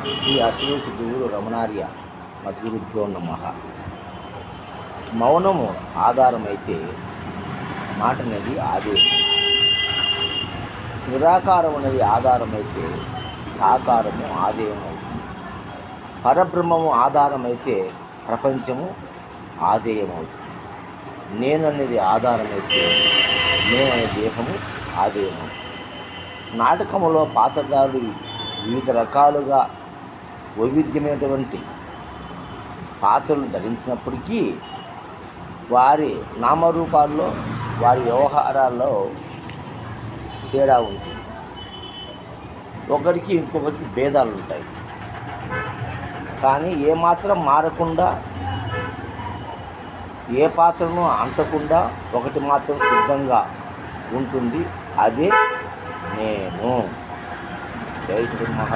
శ్రీ అశ్వేష్ గురువు రమణార్య మద్గురుభ్యో నమః. మౌనము ఆధారమైతే మాట అనేది ఆదేశం, నిరాకారం అనేది ఆధారమైతే సాకారము ఆదేయం అవుతుంది. పరబ్రహ్మము ఆధారమైతే ప్రపంచము ఆదేయం అవుతుంది. నేననేది ఆధారమైతే నేననే దేహము ఆదేయం అవుతుంది. నాటకములో పాత్రధారులు వివిధ రకాలుగా వైవిధ్యమైనటువంటి పాత్రలు ధరించినప్పటికీ వారి నామరూపాల్లో, వారి వ్యవహారాల్లో తేడా ఉంటుంది. ఒకరికి ఇంకొకరికి భేదాలు ఉంటాయి. కానీ ఏమాత్రం మారకుండా, ఏ పాత్రను అంటకుండా ఒకటి మాత్రం శుద్ధంగా ఉంటుంది. అదే నేను. జై శ్రీ మహా.